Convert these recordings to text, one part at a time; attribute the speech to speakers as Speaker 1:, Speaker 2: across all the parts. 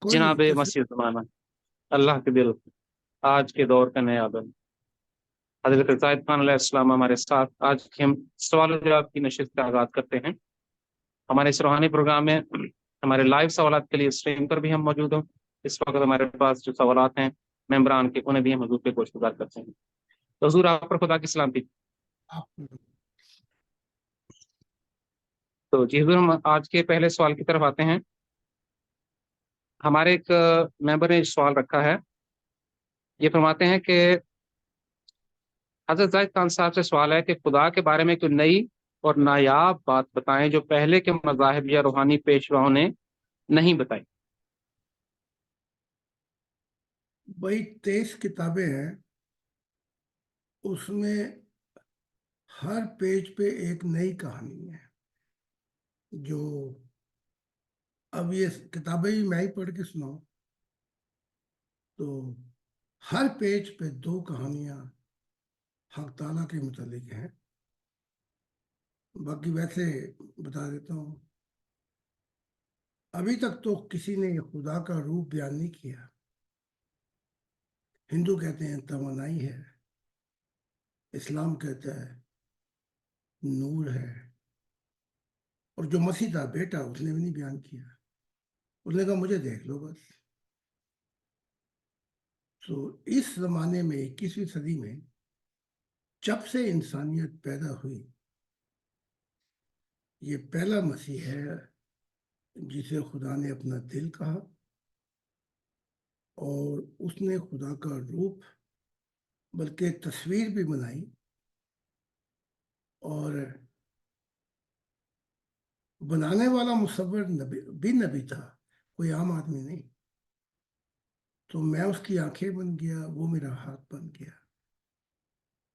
Speaker 1: کوئی
Speaker 2: جناب
Speaker 1: نہیں
Speaker 2: مسیح زمانہ، اللہ کے دل، آج کے دور کا نیا دن، حضرت زاہد خان علیہ السلام ہمارے ساتھ آج ہم سوال و جواب کی نشست کا آغاز کرتے ہیں۔ ہمارے اس روحانی پروگرام میں ہمارے لائیو سوالات کے لیے اسٹریم پر بھی ہم موجود ہوں۔ اس وقت ہمارے پاس جو سوالات ہیں ممبران کے، انہیں بھی ہم حضور پہ گوشت گزار کرتے ہیں۔ تو حضور آپ پر خدا کی سلامتی۔ تو جی حضور، ہم آج کے پہلے سوال کی طرف آتے ہیں۔ ہمارے ایک ممبر نے سوال رکھا ہے، یہ فرماتے ہیں کہ حضرت زاہد خان صاحب سے سوال ہے کہ خدا کے بارے میں کوئی نئی اور نایاب بات بتائیں جو پہلے کے مذاہب یا روحانی پیشواؤں نے نہیں بتائی۔
Speaker 1: بھائی 23 کتابیں ہیں، اس میں ہر پیج پہ ایک نئی کہانی ہے۔ جو اب یہ کتابیں ہی میں ہی پڑھ کے سناؤں تو ہر پیج پہ 2 کہانیاں حق تعالیٰ کے متعلق ہیں۔ باقی ویسے بتا دیتا ہوں، ابھی تک تو کسی نے خدا کا روپ بیان نہیں کیا۔ ہندو کہتے ہیں توانائی ہے، اسلام کہتا ہے نور ہے، اور جو مسیح تھا بیٹا، اس نے بھی نہیں بیان کیا۔ اس نے کہا مجھے دیکھ لو بس۔ تو اس زمانے میں 21ویں صدی میں جب سے انسانیت پیدا ہوئی، یہ پہلا مسیح ہے جسے خدا نے اپنا دل کہا، اور اس نے خدا کا روپ بلکہ تصویر بھی بنائی، اور بنانے والا مصور بھی نبی تھا، کوئی عام آدمی نہیں۔ تو میں اس کی آنکھیں بن گیا، وہ میرا ہاتھ بن گیا۔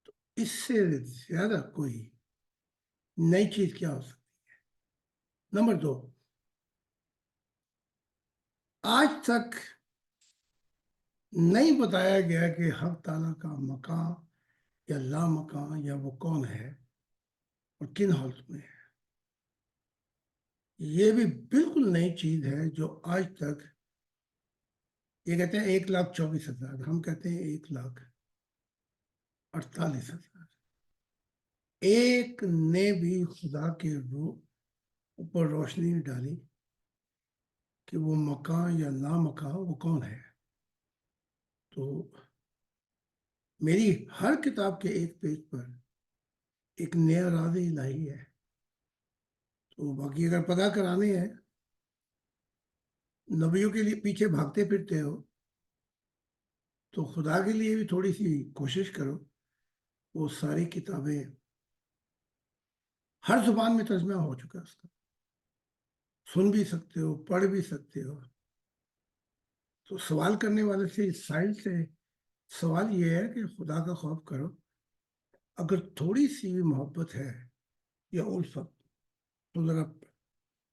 Speaker 1: تو اس سے زیادہ کوئی نئی چیز کیا ہو سکتی ہے؟ نمبر 2، آج تک نہیں بتایا گیا کہ حق تعالیٰ کا مکان یا لامکان یا وہ کون ہے اور کن حالت میں ہے۔ یہ بھی بالکل نئی چیز ہے جو آج تک، یہ کہتے ہیں 1,24,000، ہم کہتے ہیں 1,48,000۔ ایک نے بھی خدا کے اوپر روشنی ڈالی کہ وہ مکان یا نامکان وہ کون ہے۔ تو میری ہر کتاب کے ایک پیج پر ایک نیا راز الہی ہے۔ تو باقی اگر پتہ کرانے ہیں، نبیوں کے لیے پیچھے بھاگتے پھرتے ہو تو خدا کے لیے بھی تھوڑی سی کوشش کرو۔ وہ ساری کتابیں ہر زبان میں ترجمہ ہو چکا ہے، اس کا سن بھی سکتے ہو، پڑھ بھی سکتے ہو۔ تو سوال کرنے والے سے سائل سے سوال یہ ہے کہ خدا کا خوف کرو، اگر تھوڑی سی بھی محبت ہے یا الفت تو ذرا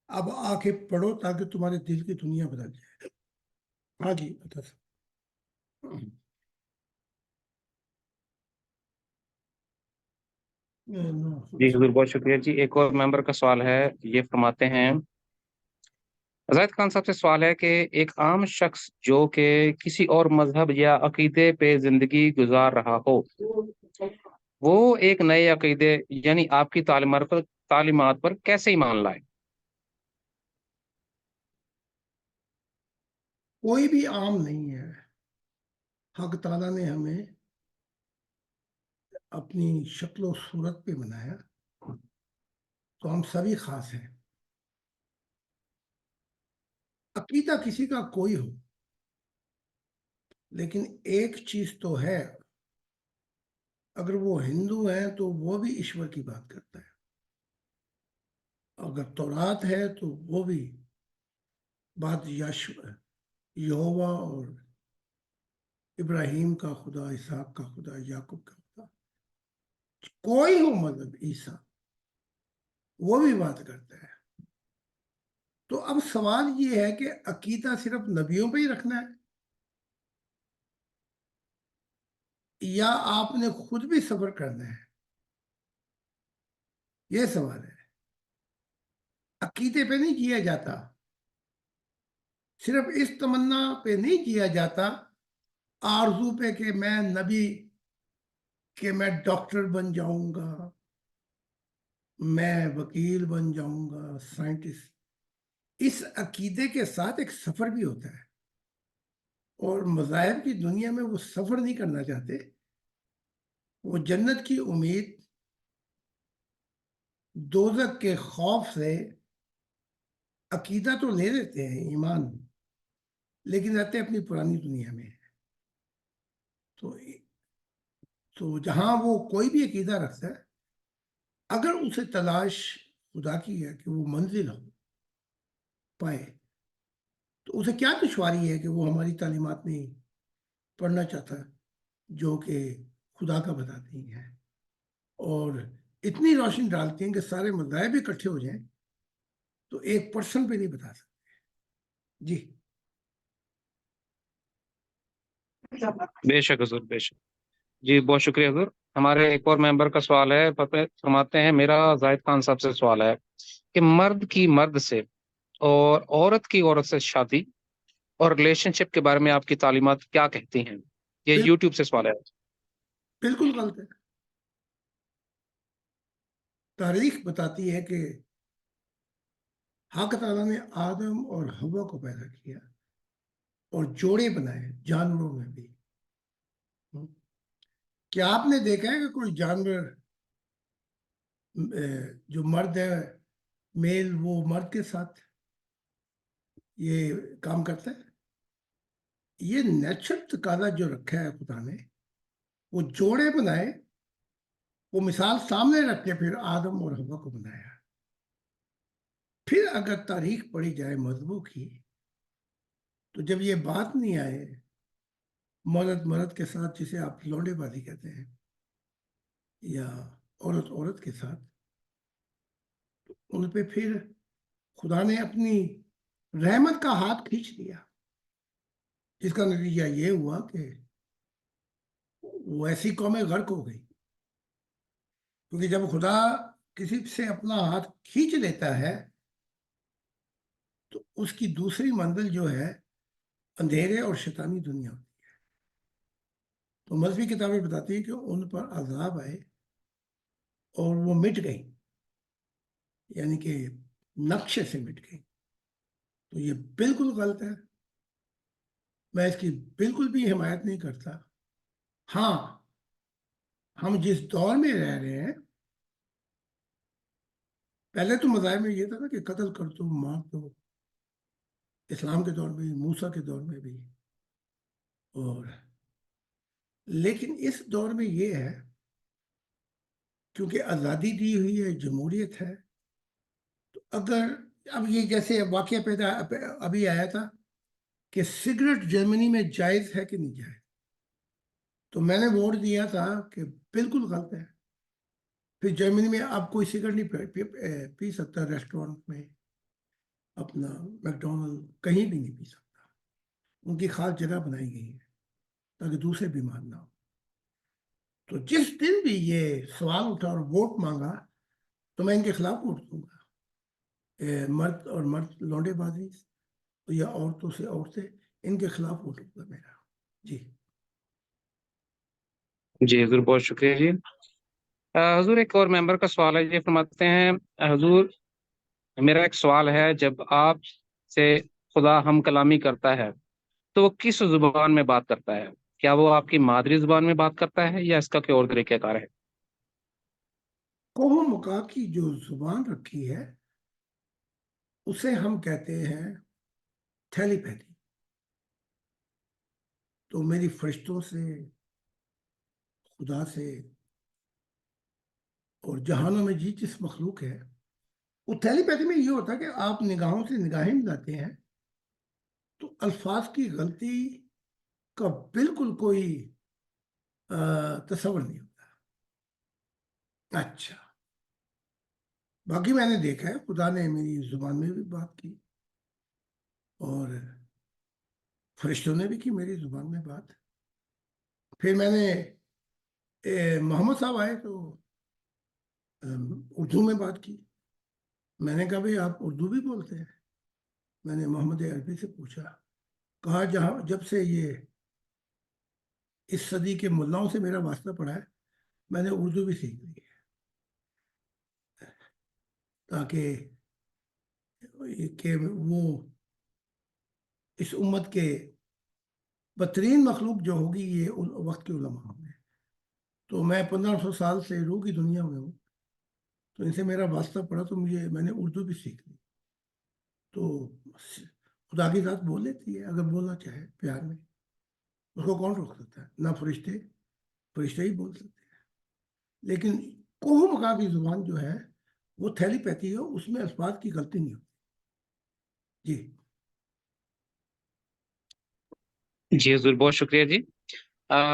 Speaker 1: اب آ کے پڑھو تاکہ تمہارے دل کی دنیا بدل جائے۔ ہاں جی بتا سکتے۔
Speaker 2: جی حضور بہت شکریہ۔ جی ایک اور ممبر کا سوال ہے، یہ فرماتے ہیں زاہد خان صاحب سے سوال ہے کہ ایک عام شخص جو کہ کسی اور مذہب یا عقیدے پہ زندگی گزار رہا ہو، وہ ایک نئے عقیدے یعنی آپ کی تعلیمات پر کیسے ایمان لائے؟
Speaker 1: کوئی بھی عام نہیں ہے۔ حق تعالیٰ نے ہمیں اپنی شکل و صورت پہ بنایا، تو ہم سبھی خاص ہیں۔ عقیدہ کسی کا کوئی ہو، لیکن ایک چیز تو ہے، اگر وہ ہندو ہے تو وہ بھی ایشور کی بات کرتا ہے، اگر تورات ہے تو وہ بھی بات یہوہ اور ابراہیم کا خدا، اسحاق کا خدا، یعقوب کا خدا، کوئی ہو مذہب، عیسیٰ، وہ بھی بات کرتا ہے۔ تو اب سوال یہ ہے کہ عقیدہ صرف نبیوں پہ ہی رکھنا ہے یا آپ نے خود بھی صبر کرنا ہے؟ یہ سوال ہے۔ عقیدے پہ نہیں کیا جاتا، صرف اس تمنا پہ نہیں کیا جاتا، آرزو پہ کہ میں نبی، کہ میں ڈاکٹر بن جاؤں گا، میں وکیل بن جاؤں گا، سائنٹسٹ۔ اس عقیدے کے ساتھ ایک سفر بھی ہوتا ہے، اور مذاہب کی دنیا میں وہ سفر نہیں کرنا چاہتے، وہ جنت کی امید، دوزخ کے خوف سے عقیدہ تو لے لیتے ہیں، ایمان، لیکن رہتے اپنی پرانی دنیا میں۔ تو جہاں وہ کوئی بھی عقیدہ رکھتا ہے، اگر اسے تلاش خدا کی ہے کہ وہ منزل ہو پائے، تو اسے کیا دشواری ہے کہ وہ ہماری تعلیمات میں پڑھنا چاہتا ہے جو کہ خدا کا بتاتی ہیں، اور اتنی روشنی ڈالتی ہیں کہ سارے مذاہب اکٹھے ہو جائیں تو ایک پرسن پہ نہیں بتا سکتے۔ جی
Speaker 2: بے شک حضور، بے شک۔ جی بہت شکریہ حضور۔ ہمارے ایک اور ممبر کا سوال ہے، فرماتے ہیں میرا زاہد خان صاحب سے سوال ہے کہ مرد کی مرد سے اور عورت کی عورت سے شادی اور ریلیشن شپ کے بارے میں آپ کی تعلیمات کیا کہتی ہیں؟ یہ یوٹیوب سے سوال ہے۔
Speaker 1: بالکل غلط ہے۔ تاریخ بتاتی ہے کہ حق تعالیٰ نے آدم اور حوا کو پیدا کیا اور جوڑے بنائے، جانوروں میں بھی۔ کیا آپ نے دیکھا ہے کہ کوئی جانور جو مرد ہے، میل، وہ مرد کے ساتھ یہ کام کرتا ہے؟ یہ نیچرل تقاضا جو رکھا ہے خدا نے، وہ جوڑے بنائے، وہ مثال سامنے رکھ کے پھر آدم اور حوا کو بنایا۔ پھر اگر تاریخ پڑھی جائے مذہبوں کی، تو جب یہ بات نہیں آئے مرد مرد کے ساتھ، جسے آپ لونڈے بازی کہتے ہیں، یا عورت عورت کے ساتھ، تو ان پہ پھر خدا نے اپنی رحمت کا ہاتھ کھینچ لیا، جس کا نتیجہ یہ ہوا کہ وہ ایسی قومیں غرق ہو گئی۔ کیونکہ جب خدا کسی سے اپنا ہاتھ کھینچ لیتا ہے تو اس کی دوسری منزل جو ہے اندھیرے اور شیطانی دنیا ہوتی ہے۔ تو مذہبی کتابیں بتاتی ہیں کہ ان پر عذاب آئے اور وہ مٹ گئی، یعنی کہ نقشے سے مٹ گئی۔ تو یہ بالکل غلط ہے، میں اس کی بالکل بھی حمایت نہیں کرتا۔ ہاں، ہم جس دور میں رہ رہے ہیں، پہلے تو مذاہب میں یہ تھا نا کہ قتل کر دو، مار دو، اسلام کے دور میں بھی، موسیٰ کے دور میں بھی، اور لیکن اس دور میں یہ ہے کیونکہ آزادی دی ہوئی ہے، جمہوریت ہے، تو اگر اب یہ جیسے واقعہ پیدا ابھی آیا تھا کہ سگریٹ جرمنی میں جائز ہے کہ نہیں جائز، تو میں نے ووٹ دیا تھا کہ بالکل غلط ہے۔ پھر جرمنی میں اب کوئی سگریٹ نہیں پی سکتا، ریسٹورنٹ میں، اپنا میکڈونلڈ، کہیں بھی نہیں پی سکتا۔ ان کی خاص جگہ بنائی گئی ہے تاکہ دوسرے بیمار نہ ہو۔ تو جس دن بھی یہ سوال اٹھا اور ووٹ مانگا تو میں ان کے خلاف ووٹ دوں گا۔ مرد اور مرد لونڈے بازی یا عورتوں سے عورتیں، ان کے خلاف ووٹ ہوگا میرا۔ جی
Speaker 2: جی حضور بہت شکریہ جی۔ حضور ایک اور ممبر کا سوال ہے، یہ فرماتے ہیں حضور میرا ایک سوال ہے، جب آپ سے خدا ہم کلامی کرتا ہے تو وہ کس زبان میں بات کرتا ہے؟ کیا وہ آپ کی مادری زبان میں بات کرتا ہے یا اس کا کوئی اور طریقہ کار ہے؟
Speaker 1: قوم مکا کی جو زبان رکھی ہے اسے ہم کہتے ہیں تھیلی پیتھی۔ تو میری فرشتوں سے، خدا سے، اور جہانوں میں جس مخلوق ہے، وہ تھیلی پیتھی میں یہ ہوتا ہے کہ آپ نگاہوں سے نگاہیں ملاتے ہیں تو الفاظ کی غلطی کا بالکل کوئی تصور نہیں ہوتا۔ اچھا، باقی میں نے دیکھا ہے خدا نے میری زبان میں بھی بات کی، اور فرشتوں نے بھی کی میری زبان میں بات۔ پھر میں نے محمد صاحب آئے تو اردو میں بات کی۔ میں نے کہا بھائی آپ اردو بھی بولتے ہیں؟ میں نے محمد عربی سے پوچھا، کہا جب سے یہ اس صدی کے ملاؤں سے میرا واسطہ پڑا ہے میں نے اردو بھی سیکھ لی ہے، تاکہ کہ وہ اس امت کے بدترین مخلوق جو ہوگی یہ وقت کے علماء ہوں گے۔ تو میں 1500 سال سے روح کی دنیا میں ہوں، تو ان سے میرا واسطہ پڑا تو میں نے اردو بھی سیکھ لی۔ تو خدا کی ذات بول لیتی ہے اگر بولنا چاہے پیار میں، اس کو کون روک سکتا ہے؟ نہ فرشتے ہی بول سکتے ہیں، لیکن کوہ مکا کی زبان جو ہے وہ تھیلی پیتی ہے، اس میں الفاظ کی غلطی نہیں ہوتی۔ جی
Speaker 2: جی حضور، بہت شکریہ جی۔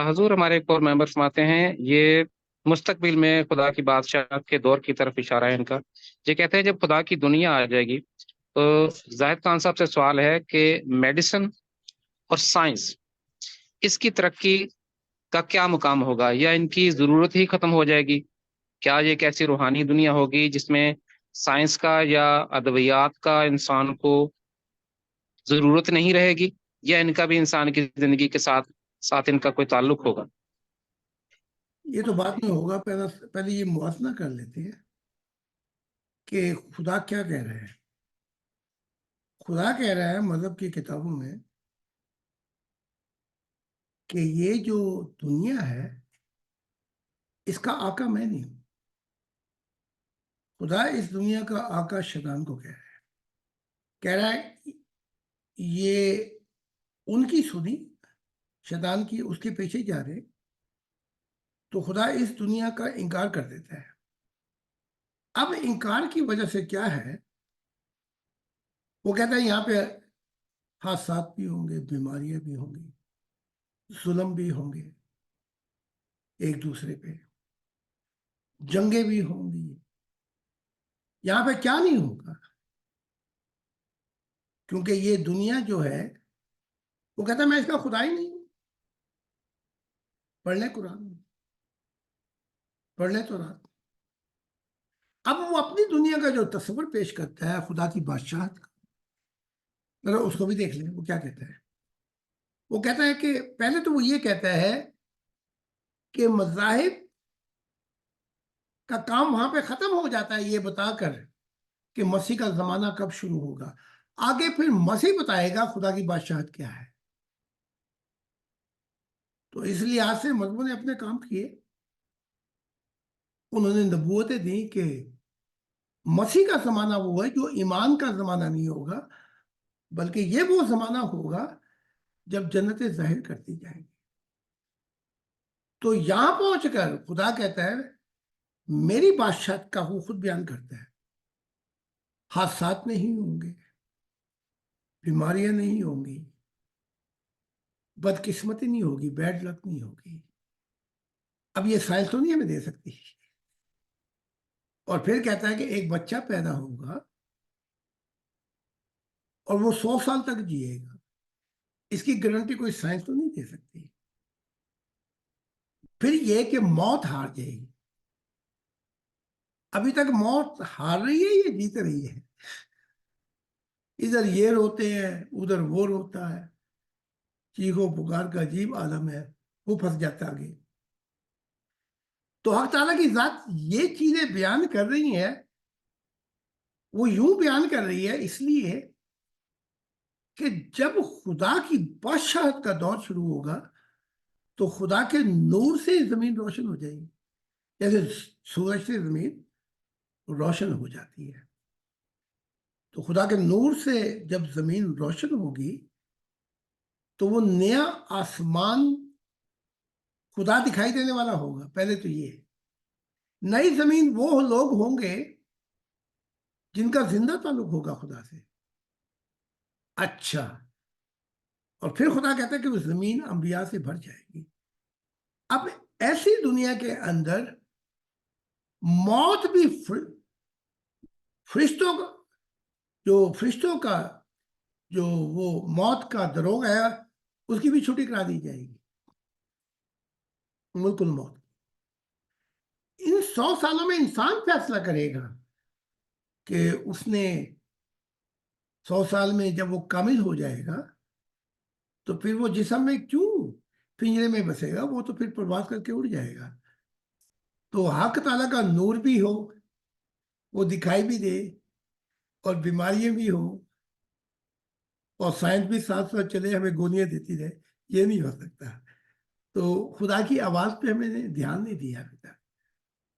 Speaker 2: حضور، ہمارے ایک اور ممبر فرماتے ہیں، یہ مستقبل میں خدا کی بادشاہت کے دور کی طرف اشارہ ہے ان کا۔ یہ کہتے ہیں جب خدا کی دنیا آ جائے گی تو زاہد خان صاحب سے سوال ہے کہ میڈیسن اور سائنس، اس کی ترقی کا کیا مقام ہوگا، یا ان کی ضرورت ہی ختم ہو جائے گی؟ کیا یہ ایک ایسی روحانی دنیا ہوگی جس میں سائنس کا یا ادویات کا انسان کو ضرورت نہیں رہے گی، یا ان کا بھی انسان کی زندگی کے ساتھ ان کا کوئی تعلق ہوگا؟
Speaker 1: یہ تو بعد میں ہوگا، پہلے یہ موازنہ کر لیتے ہیں کہ خدا کیا کہہ رہے ہیں۔ خدا کہہ رہا ہے مذہب کی کتابوں میں کہ یہ جو دنیا ہے اس کا آقا میں نہیں ہوں۔ خدا اس دنیا کا آقا شیطان کو کہہ رہا ہے یہ ان کی سنی، شیطان کی، اس کے پیچھے جا رہے، تو خدا اس دنیا کا انکار کر دیتا ہے۔ اب انکار کی وجہ سے کیا ہے؟ وہ کہتا ہے یہاں پہ حادثات بھی ہوں گے، بیماریاں بھی ہوں گی، ظلم بھی ہوں گے ایک دوسرے پہ، جنگیں بھی ہوں گی۔ یہاں پہ کیا نہیں ہوگا؟ کیونکہ یہ دنیا جو ہے، وہ کہتا ہے میں اس کا خدا ہی نہیں ہوں۔ پڑھ لیں قرآن میں، پڑھ لیں تو رات۔ اب وہ اپنی دنیا کا جو تصور پیش کرتا ہے خدا کی بادشاہت کا، ذرا اس کو بھی دیکھ لیں وہ کیا کہتا ہے۔ وہ کہتا ہے کہ پہلے تو وہ یہ کہتا ہے کہ مذاہب کا کام وہاں پہ ختم ہو جاتا ہے یہ بتا کر کہ مسیح کا زمانہ کب شروع ہوگا۔ آگے پھر مسیح بتائے گا خدا کی بادشاہت کیا ہے۔ تو اس لحاظ سے مذہبوں نے اپنے کام کیے، انہوں نے نبوتیں دی کہ مسیح کا زمانہ وہ ہے جو ایمان کا زمانہ نہیں ہوگا، بلکہ یہ وہ زمانہ ہوگا جب جنتیں ظاہر کرتی جائیں گی۔ تو یہاں پہنچ کر خدا کہتا ہے میری بادشاہت کا وہ خود بیان کرتا ہے، حادثات نہیں ہوں گے، بیماریاں نہیں ہوں گی، بدقسمتی نہیں ہوگی، بیڈ لک نہیں ہوگی۔ اب یہ سائنس تو نہیں ہمیں دے سکتی۔ اور پھر کہتا ہے کہ ایک بچہ پیدا ہوگا اور وہ 100 سال تک جیے گا، اس کی گارنٹی کوئی سائنس تو نہیں دے سکتی۔ پھر یہ کہ موت ہار جائے گی، ابھی تک موت ہار رہی ہے، یہ جیت رہی ہے، ادھر یہ روتے ہیں ادھر وہ روتا ہے، چیخو پکار کا عجیب عالم ہے، وہ پھنس جاتا آگے۔ تو حق تعالیٰ کی ذات یہ چیزیں بیان کر رہی ہیں، وہ یوں بیان کر رہی ہے اس لیے کہ جب خدا کی بادشاہت کا دور شروع ہوگا تو خدا کے نور سے زمین روشن ہو جائے گی، جیسے سورج سے زمین روشن ہو جاتی ہے۔ تو خدا کے نور سے جب زمین روشن ہوگی تو وہ نیا آسمان خدا دکھائی دینے والا ہوگا۔ پہلے تو یہ نئی زمین وہ لوگ ہوں گے جن کا زندہ تعلق ہوگا خدا سے۔ اچھا، اور پھر خدا کہتا ہے کہ وہ زمین انبیاء سے بھر جائے گی۔ اب ایسی دنیا کے اندر موت بھی فرشتوں کا جو وہ موت کا دروغ ہے اس کی بھی چھٹی کرا دی جائے گی، ملک الموت۔ ان 100 سالوں میں انسان فیصلہ کرے گا کہ اس نے 100 سال میں جب وہ کامل ہو جائے گا تو پھر وہ جسم میں کیوں پنجرے میں بسے گا، وہ تو پھر پرواز کر کے اڑ جائے گا۔ تو حق تعالیٰ کا نور بھی ہو، وہ دکھائی بھی دے، اور بیماریاں بھی ہوں، اور سائنس بھی ساتھ ساتھ چلے، ہمیں گولیاں دیتی رہے، یہ نہیں ہو سکتا۔ تو خدا کی آواز پہ ہمیں نے دھیان نہیں دیا ابھی تک۔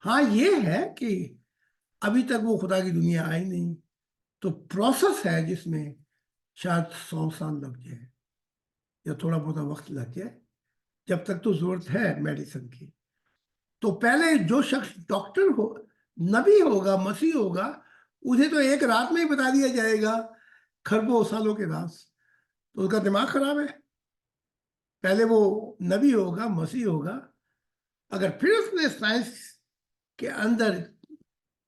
Speaker 1: ہاں یہ ہے کہ ابھی تک وہ خدا کی دنیا آئی نہیں، تو پروسیس ہے جس میں شاید 100 سال لگ جائے یا تھوڑا بہت وقت لگ جائے، جب تک تو ضرورت ہے میڈیسن کی۔ تو پہلے جو شخص ڈاکٹر ہو، نبی ہوگا، مسیح ہوگا، اسے تو ایک رات میں ہی بتا دیا جائے گا کھربوں سالوں کے راز، تو اس کا دماغ خراب ہے۔ پہلے وہ نبی ہوگا، مسیح ہوگا، اگر پھر اس نے سائنس کے اندر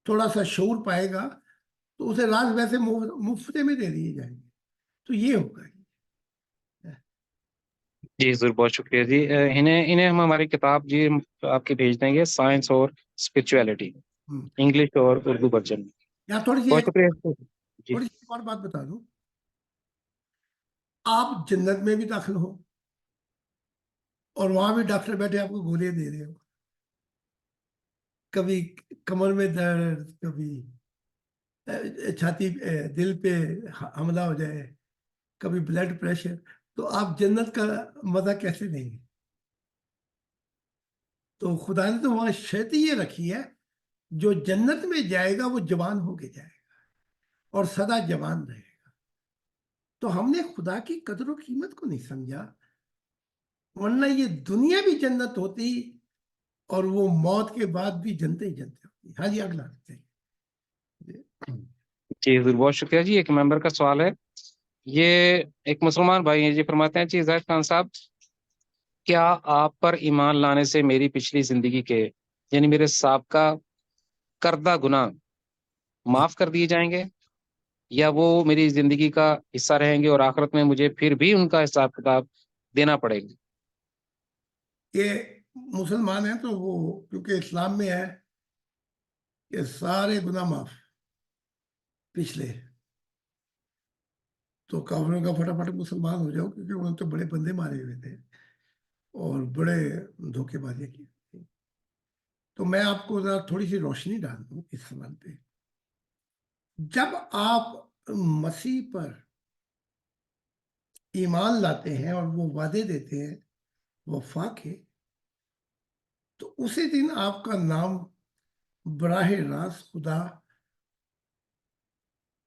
Speaker 1: تھوڑا سا شعور پائے گا تو اسے راز ویسے مفتے میں دے دیے جائیں گے، تو یہ ہوگا۔
Speaker 2: جی ضرور، بہت شکریہ جی۔ انہیں ہم ہماری کتاب جی آپ کی بھیج دیں گے، سائنس اور اسپرچویلٹی، انگلش اور اردو ورژن میں۔
Speaker 1: یا تھوڑی سی
Speaker 2: بہت شکریہ جی۔
Speaker 1: ایک اور بات بتا دوں، آپ جنت میں بھی داخل ہو اور وہاں بھی ڈاکٹر بیٹھے آپ کو گولیاں دے رہے ہو، کبھی کمر میں درد، کبھی چھاتی دل پہ حملہ ہو جائے، کبھی بلڈ پریشر، تو آپ جنت کا مزہ کیسے لیں گے؟ تو خدا نے تو وہاں شرط یہ رکھی ہے، جو جنت میں جائے گا وہ جوان ہو کے جائے گا اور سدا جوان رہے گا۔ تو ہم نے خدا کی قدر و قیمت کو نہیں سمجھا، ورنہ یہ دنیا بھی جنت ہوتی اور وہ موت کے بعد بھی جنتے ہی جنتے ہوتی۔ ہاں جی، اگلا
Speaker 2: جی ضرور، بہت شکریہ جی۔ ایک ممبر کا سوال ہے، یہ ایک مسلمان بھائی ہیں جی، فرماتے ہیں جی زاہد خان صاحب، کیا آپ پر ایمان لانے سے میری پچھلی زندگی کے یعنی میرے سابقہ کردہ گناہ معاف کر دیے جائیں گے، یا وہ میری زندگی کا حصہ رہیں گے اور آخرت میں مجھے پھر بھی ان کا حساب کتاب دینا پڑے گا؟
Speaker 1: یہ مسلمان ہیں تو وہ کیونکہ اسلام میں ہے کہ سارے گناہ معاف پچھلے، تو کافروں کا فٹافٹ مسلمان ہو جاؤ، کیونکہ انہوں نے تو بڑے بندے مارے ہوئے تھے اور بڑے دھوکے بازی کی تھی۔ تو میں آپ کو ذرا تھوڑی سی روشنی ڈال دوں اس سوال پہ۔ جب آپ مسیح پر ایمان لاتے ہیں اور وہ وعدے دیتے ہیں وفا کے، تو اسی دن آپ کا نام براہ راست خدا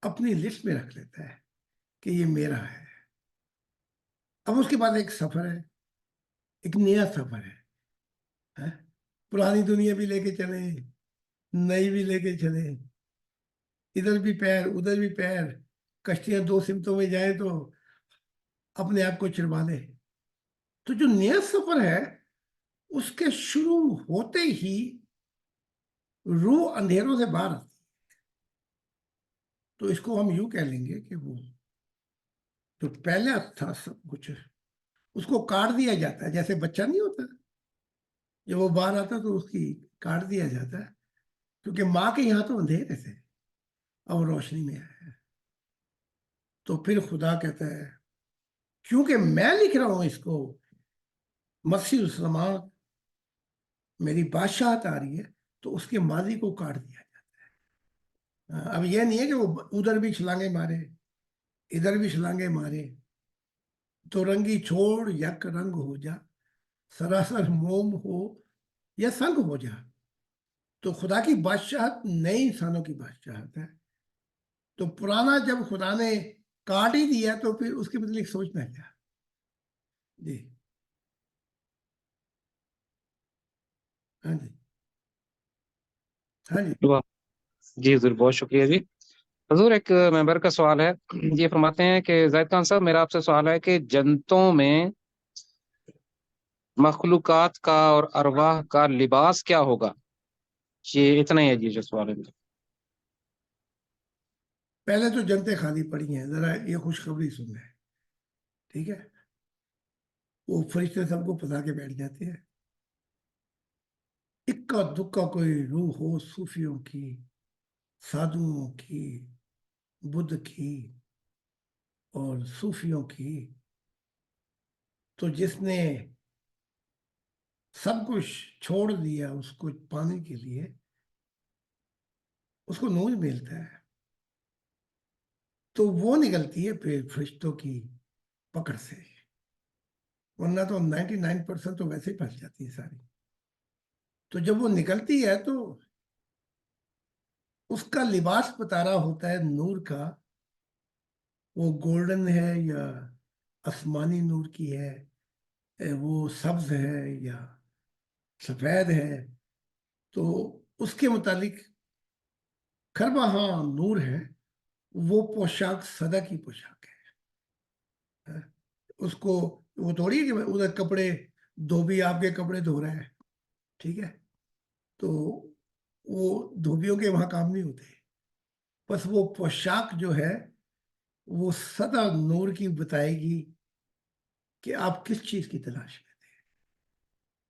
Speaker 1: اپنی لسٹ میں رکھ لیتا ہے کہ یہ میرا ہے۔ اب اس کے بعد ایک سفر ہے، ایک نیا سفر ہے۔ پرانی دنیا بھی لے کے چلے، نئی بھی لے کے چلے، ادھر بھی پیر ادھر بھی پیر، کشتیاں دو سمتوں میں جائیں تو اپنے آپ کو چروا لے۔ تو جو نیا سفر ہے اس کے شروع ہوتے ہی روح اندھیروں سے باہر آتی، تو اس کو ہم یوں کہہ لیں گے کہ وہ جو پہلے تھا سب کچھ اس کو کاٹ دیا جاتا ہے، جیسے بچہ نہیں ہوتا جب وہ باہر آتا تو اس کی کاٹ دیا جاتا ہے، کیونکہ ماں کے یہاں تو اندھیرے تھے، اب روشنی میں آیا ہے۔ تو پھر خدا کہتا ہے کیونکہ میں لکھ رہا ہوں اس کو، مسیح السلام میری بادشاہت آ رہی ہے، تو اس کے ماضی کو کاٹ دیا جاتا ہے۔ اب یہ نہیں ہے کہ وہ ادھر بھی چھلانگے مارے ادھر بھی چھلانگے مارے، تو رنگی چھوڑ یک رنگ ہو جا، سراسر موم ہو یا سنگ ہو جا۔ تو خدا کی بادشاہت نئے انسانوں کی بادشاہت ہے۔ تو پرانا جب خدا نے کاٹ ہی دیا تو پھر اس کے متعلق سوچنا کیا؟ جی ہاں جی ہاں جی
Speaker 2: جی ضرور، بہت شکریہ جی۔ حضور ایک ممبر کا سوال ہے، یہ فرماتے ہیں کہ زاہد خان صاحب میرا آپ سے سوال ہے کہ جنتوں میں مخلوقات کا اور ارواح کا لباس کیا ہوگا؟ یہ اتنا ہی ہے جی جو سوال ہے۔
Speaker 1: پہلے تو جنتیں خالی پڑی ہیں، ذرا یہ خوشخبری سن لیں، ٹھیک ہے؟ وہ فرشتے سب کو پھنسا کے بیٹھ جاتے ہیں، اکا دکا کوئی روح ہو صوفیوں کی، سادھوؤں کی، بدھ کی، اور صوفیوں کی، تو جس نے سب کچھ چھوڑ دیا اس کو پانے کے لیے، اس کو نور ملتا ہے، تو وہ نکلتی ہے پھر فرشتوں کی پکڑ سے، ورنہ تو 99% تو ویسے ہی پھنس جاتی ہے ساری. تو جب وہ نکلتی ہے تو اس کا لباس بتا رہا ہوتا ہے نور کا، وہ گولڈن ہے یا آسمانی نور کی ہے، وہ سبز ہے یا سفید ہے. تو اس کے متعلق خربہاں نور ہے، وہ پوشاک صدا کی پوشاک ہے. اس کو وہ تھوڑی کہ ادھر کپڑے دھوبی آپ کے کپڑے دھو رہے ہیں، ٹھیک ہے، تو وہ دھوبیوں کے وہاں کام نہیں ہوتے. بس وہ پوشاک جو ہے وہ سدا نور کی بتائے گی کہ آپ کس چیز کی تلاش میں تھے.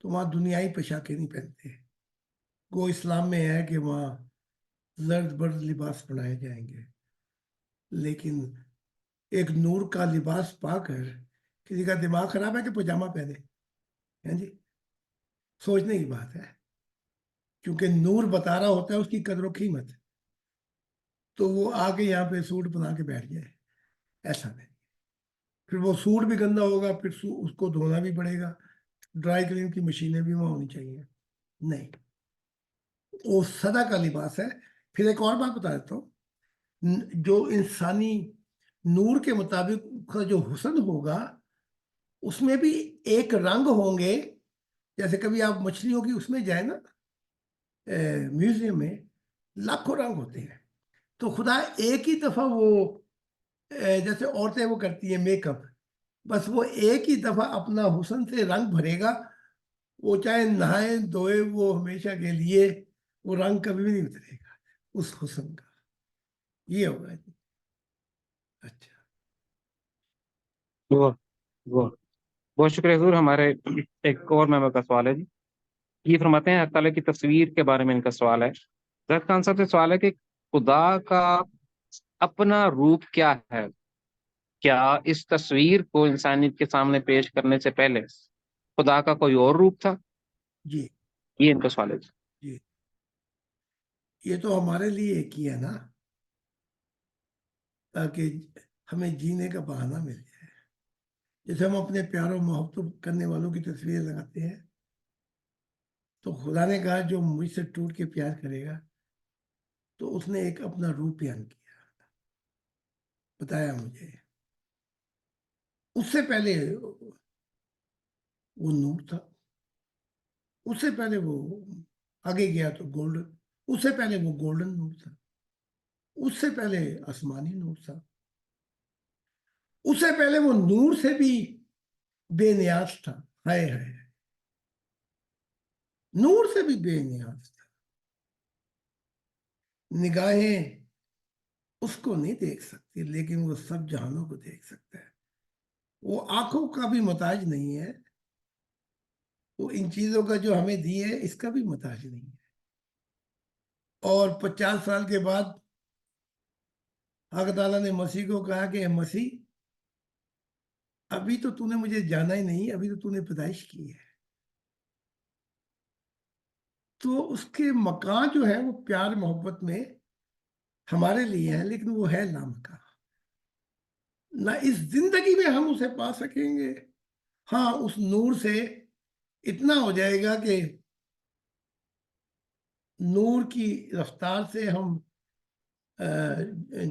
Speaker 1: تو وہاں دنیائی پوشاکیں نہیں پہنتے. وہ اسلام میں ہے کہ وہاں زرد برد لباس پہنائے جائیں گے، لیکن ایک نور کا لباس پا کر کسی کا دماغ خراب ہے کہ پجامہ پہنے ہیں جی، سوچنے کی بات ہے. کیونکہ نور بتا رہا ہوتا ہے اس کی قدر و قیمت، تو وہ آ کے یہاں پہ سوٹ بنا کے بیٹھ جائے، ایسا نہیں. پھر وہ سوٹ بھی گندا ہوگا، پھر اس کو دھونا بھی پڑے گا، ڈرائی کلین کی مشینیں بھی وہاں ہونی چاہیے. نہیں، وہ سدا کا لباس ہے. پھر ایک اور بات بتا دیتا ہوں، جو انسانی نور کے مطابق کا جو حسن ہوگا اس میں بھی ایک رنگ ہوں گے. جیسے کبھی آپ مچھلیوں کی اس میں جائیں نا میوزیم میں، لاکھوں رنگ ہوتے ہیں. تو خدا ایک ہی دفعہ وہ جیسے عورتیں وہ کرتی ہیں میک اپ، بس وہ ایک ہی دفعہ اپنا حسن سے رنگ بھرے گا. وہ چاہے نہائے دھوئے، وہ ہمیشہ کے لیے وہ رنگ کبھی بھی نہیں اترے گا اس حسن کا. یہ ہوگا جی. اچھا،
Speaker 2: وہ وہ بہت شکریہ حضور. ہمارے ایک اور ممبر کا سوال ہے جی. یہ فرماتے ہیں اللہ تعالیٰ کی تصویر کے بارے میں ان کا سوال ہے. زید خان صاحب سے سوال ہے کہ خدا کا اپنا روپ کیا ہے؟ کیا اس تصویر کو انسانیت کے سامنے پیش کرنے سے پہلے خدا کا کوئی اور روپ تھا؟
Speaker 1: جی
Speaker 2: یہ ان کا سوال ہے جی.
Speaker 1: جی، یہ تو ہمارے لیے ایک ہی ہے نا، تاکہ ہمیں جینے کا بہانہ مل جائے. جیسے ہم اپنے پیار و محبت کرنے والوں کی تصویریں لگاتے ہیں، تو خدا نے کہا جو مجھ سے ٹوٹ کے پیار کرے گا تو اس نے ایک اپنا روپ بیان کیا، بتایا مجھے. اس سے پہلے وہ نور تھا، اس سے پہلے وہ آگے گیا تو گولڈن، اس سے پہلے وہ گولڈن نور تھا، اس سے پہلے آسمانی نور تھا، اس سے پہلے وہ نور سے بھی بے نیاز تھا. ہائے ہائے، نور سے بھی بے نیاز تھا. نگاہیں اس کو نہیں دیکھ سکتی، لیکن وہ سب جہانوں کو دیکھ سکتا ہے. وہ آنکھوں کا بھی محتاج نہیں ہے، وہ ان چیزوں کا جو ہمیں دی ہے اس کا بھی محتاج نہیں ہے. اور 50 سال کے بعد حق تعالیٰ نے مسیح کو کہا کہ مسیح، ابھی تو نے مجھے جانا ہی نہیں، ابھی تو نے پیدائش کی ہے. تو اس کے مکان جو ہے وہ پیار محبت میں ہمارے لیے ہے، لیکن وہ ہے لامکاں. نہ اس زندگی میں ہم اسے پا سکیں گے. ہاں، اس نور سے اتنا ہو جائے گا کہ نور کی رفتار سے ہم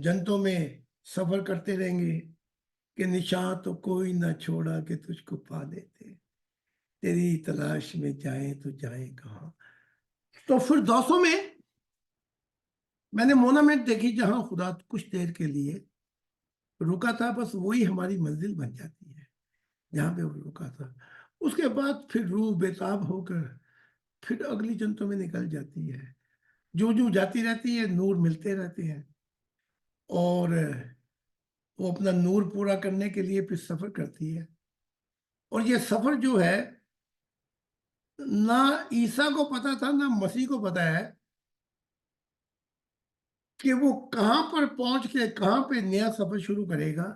Speaker 1: جنتوں میں سفر کرتے رہیں گے کہ نشان تو کوئی نہ چھوڑا کہ تجھ کو پا لیتے، تیری تلاش میں جائیں تو جائیں کہاں. تو پھر دوستوں میں نے مونامنٹ دیکھی جہاں خدا کچھ دیر کے لیے رکا تھا، بس وہی ہماری منزل بن جاتی ہے جہاں پہ وہ رکا تھا. اس کے بعد پھر روح بےتاب ہو کر پھر اگلی جنتوں میں نکل جاتی ہے. جو جو جاتی رہتی ہے، نور ملتے رہتے ہیں، اور وہ اپنا نور پورا کرنے کے لیے پھر سفر کرتی ہے. اور یہ سفر جو ہے، نہ عیسیٰ کو پتا تھا نہ مسیح کو پتا ہے کہ وہ کہاں پر پہنچ کے کہاں پہ نیا سفر شروع کرے گا.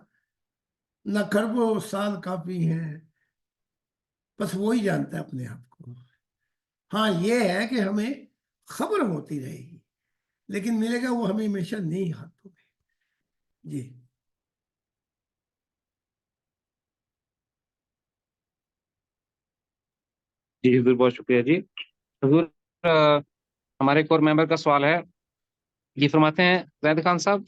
Speaker 1: نہ خربوں سال کافی ہیں، بس وہی جانتا ہے اپنے آپ کو۔ ہاں یہ ہے کہ ہمیں خبر ہوتی رہے گی، لیکن ملے گا وہ ہمیں ہمیشہ نہیں ہاتھوں میں۔ جی
Speaker 2: جی حضور بہت شکریہ جی حضور۔ ہمارے ایک اور ممبر کا سوال ہے، یہ فرماتے ہیں زید خان صاحب،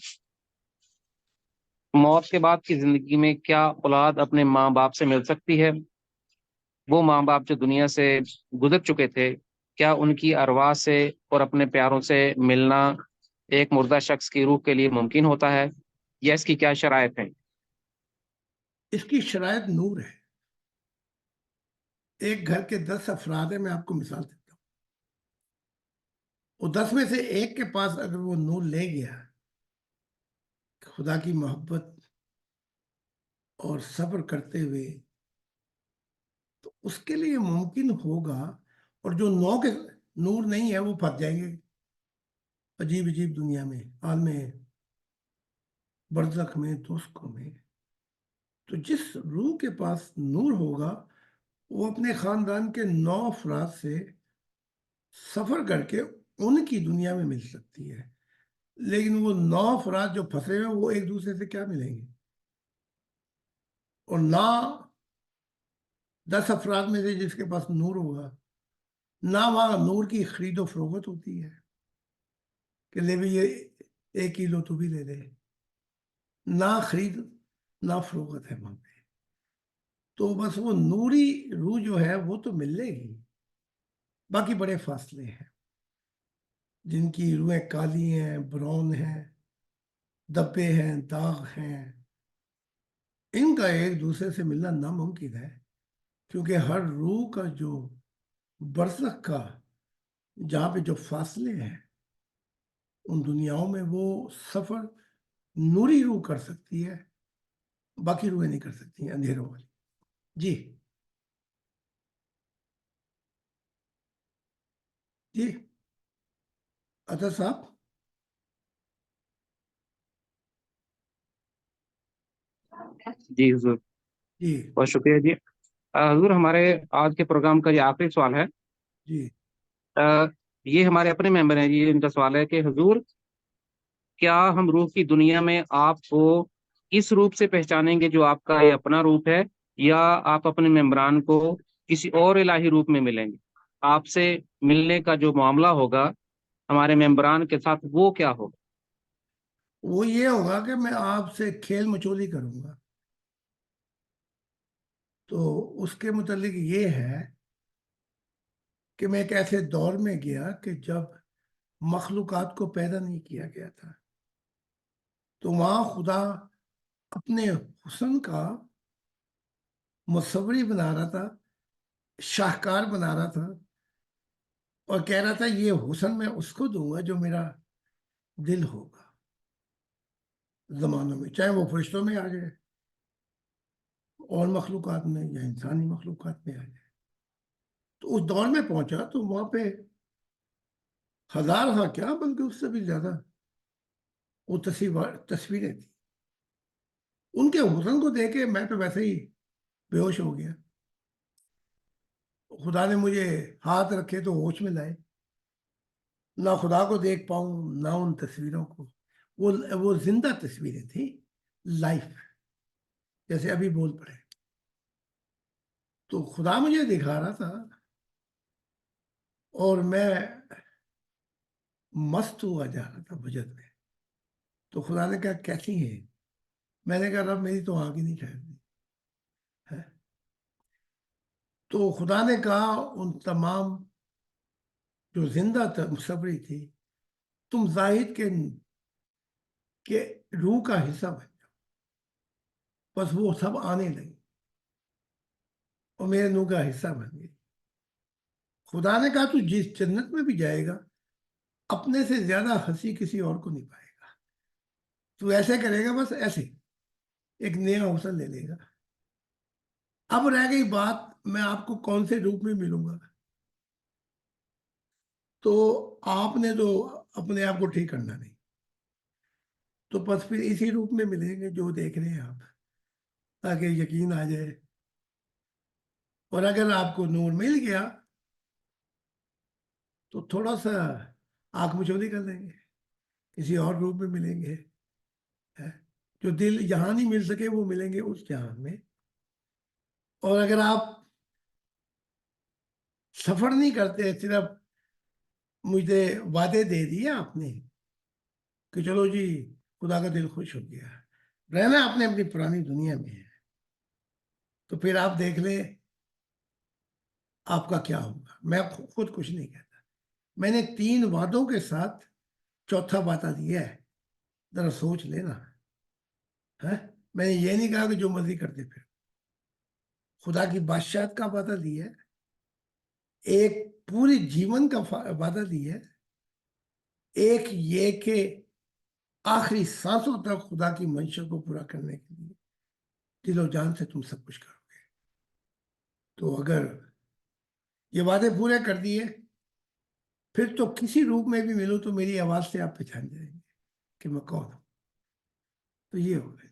Speaker 2: موت کے بعد کی زندگی میں کیا اولاد اپنے ماں باپ سے مل سکتی ہے؟ وہ ماں باپ جو دنیا سے گزر چکے تھے، کیا ان کی ارواح سے اور اپنے پیاروں سے ملنا ایک مردہ شخص کی روح کے لیے ممکن ہوتا ہے، یا اس کی کیا شرائط ہیں؟
Speaker 1: اس کی شرائط نور ہے۔ ایک گھر کے 10 افراد ہیں، میں آپ کو مثال دیتا ہوں۔ وہ 10 میں سے ایک کے پاس اگر وہ نور لے گیا، خدا کی محبت اور صبر کرتے ہوئے، تو اس کے لیے ممکن ہوگا۔ اور جو 9 کے نور نہیں ہے، وہ پھنس جائیں گے عجیب عجیب دنیا میں، عالم برزخ میں، دوزخوں میں۔ تو جس روح کے پاس نور ہوگا، وہ اپنے خاندان کے 9 افراد سے سفر کر کے ان کی دنیا میں مل سکتی ہے۔ لیکن وہ 9 افراد جو پھنسے ہوئے، وہ ایک دوسرے سے کیا ملیں گے؟ اور نہ 10 افراد میں سے جس کے پاس نور ہوگا، نہ وہاں نور کی خرید و فروخت ہوتی ہے کہ لے بھی یہ 1 کلو تو بھی لے لے، نہ خرید نہ فروخت ہے وہاں پہ۔ تو بس وہ نوری روح جو ہے وہ تو مل لے گی، باقی بڑے فاصلے ہیں۔ جن کی روحیں کالی ہیں، براؤن ہیں، دبے ہیں، داغ ہیں، ان کا ایک دوسرے سے ملنا ناممکن ہے، کیونکہ ہر روح کا جو برزخ کا جہاں پہ جو فاصلے ہیں، ان دنیاؤں میں وہ سفر نوری روح کر سکتی ہے، باقی روحیں نہیں کر سکتی ہیں اندھیروں والی۔ جی جی اطہر صاحب۔
Speaker 2: جی حضور
Speaker 1: جی
Speaker 2: بہت شکریہ جی حضور، ہمارے آج کے پروگرام کا یہ آخری سوال ہے۔
Speaker 1: جی
Speaker 2: یہ ہمارے اپنے ممبر ہیں جی، ان کا سوال ہے کہ حضور، کیا ہم روح کی دنیا میں آپ کو اس روپ سے پہچانیں گے جو آپ کا یہ اپنا روپ ہے، یا آپ اپنے ممبران کو کسی اور الہی روپ میں ملیں گے؟ آپ سے ملنے کا جو معاملہ ہوگا ہمارے ممبران کے ساتھ، وہ کیا ہوگا؟
Speaker 1: وہ یہ ہوگا کہ میں آپ سے کھیل مچولی کروں گا۔ تو اس کے متعلق یہ ہے کہ میں ایک ایسے دور میں گیا کہ جب مخلوقات کو پیدا نہیں کیا گیا تھا، تو وہاں خدا اپنے حسن کا مصوری بنا رہا تھا، شاہکار بنا رہا تھا، اور کہہ رہا تھا یہ حسن میں اس کو دوں گا جو میرا دل ہوگا زمانوں میں، چاہے وہ فرشتوں میں آ جائے، اور مخلوقات میں، یا انسانی مخلوقات میں آ جائے۔ تو اس دور میں پہنچا تو وہاں پہ ہزار ہاں کیا، بلکہ اس سے بھی زیادہ وہ تصویریں تھیں۔ ان کے حسن کو دیکھ کے میں تو ویسے ہی بے ہوش ہو گیا۔ خدا نے مجھے ہاتھ رکھے تو ہوش میں لائے، نہ خدا کو دیکھ پاؤں نہ ان تصویروں کو۔ وہ زندہ تصویریں تھیں، لائف، جیسے ابھی بول پڑے۔ تو خدا مجھے دکھا رہا تھا اور میں مست ہوا جا رہا تھا بجٹ میں۔ تو خدا نے کہا کیسی ہیں؟ میں نے کہا رب میری تو آنکھ ہی نہیں ٹھہرتی ہے۔ تو خدا نے کہا ان تمام جو زندہ مصوری تھی، تم زاہد کے روح کا حصہ بن جاؤ۔ بس وہ سب آنے لگی اور میرے روح کا حصہ بن گئی۔ خدا نے کہا تو جس جنت میں بھی جائے گا، اپنے سے زیادہ ہنسی کسی اور کو نہیں پائے گا۔ تو ایسے کرے گا، بس ایسے ایک نیا حوصلہ لے لے گا۔ اب رہ گئی بات، میں آپ کو کون سے روپ میں ملوں گا؟ تو آپ نے تو اپنے آپ کو ٹھیک کرنا نہیں، تو بس پھر اسی روپ میں ملیں گے جو دیکھ رہے ہیں آپ۔ تاکہ یقین آ جائے. اور اگر آپ کو نور مل گیا تو تھوڑا سا آنکھ مچولی کر لیں گے، کسی اور روپ میں ملیں گے. جو دل یہاں نہیں مل سکے وہ ملیں گے اس جہان میں. اور اگر آپ سفر نہیں کرتے، صرف مجھے وعدے دے دیے آپ نے کہ چلو جی خدا کا دل خوش ہو گیا، رہنا آپ نے اپنی پرانی دنیا میں ہے، تو پھر آپ دیکھ لیں آپ کا کیا ہوگا. میں خود کچھ نہیں کہتا، میں نے 3 وعدوں کے ساتھ چوتھا وعدہ دیا ہے، ذرا سوچ لینا. میں نے یہ نہیں کہا کہ جو مرضی کرتے پھر. خدا کی بادشاہت کا وعدہ دیا ہے، ایک پوری جیون کا وعدہ دیا ہے، ایک یہ کہ آخری سانسوں تک خدا کی منشا کو پورا کرنے کے لیے دل و جان سے تم سب کچھ کرو گے. تو اگر یہ وعدے پورے کر دیے پھر تو کسی روپ میں بھی ملوں تو میری آواز سے آپ پہچان جائیں گے کہ میں کون ہوں. تو یہ ہو گئے.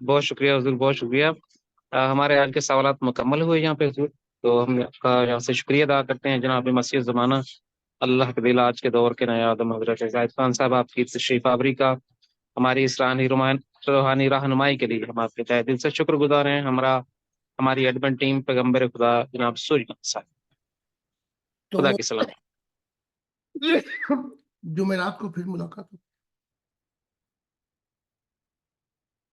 Speaker 2: بہت شکریہ حضور، بہت شکریہ. ہمارے آج کے سوالات مکمل ہوئے یہاں پہ حضور. تو ہم آپ کا یہاں سے شکریہ ادا کرتے ہیں جناب مسیح زمانہ اللہ کے دل آج کے دور کے نئے آدم حضرت زاہد خان صاحب، آپ کی تشریف آوری کا ہماری اس روحانی رہنمائی کے لیے ہم آپ کے تہ دل سے شکر گزار ہیں. ہماری ایڈمن ٹیم پیغمبر خدا جناب سوری صاحب،
Speaker 1: تو
Speaker 2: خدا کی سلام.
Speaker 1: جمعرات کو پھر ملاقات ہو.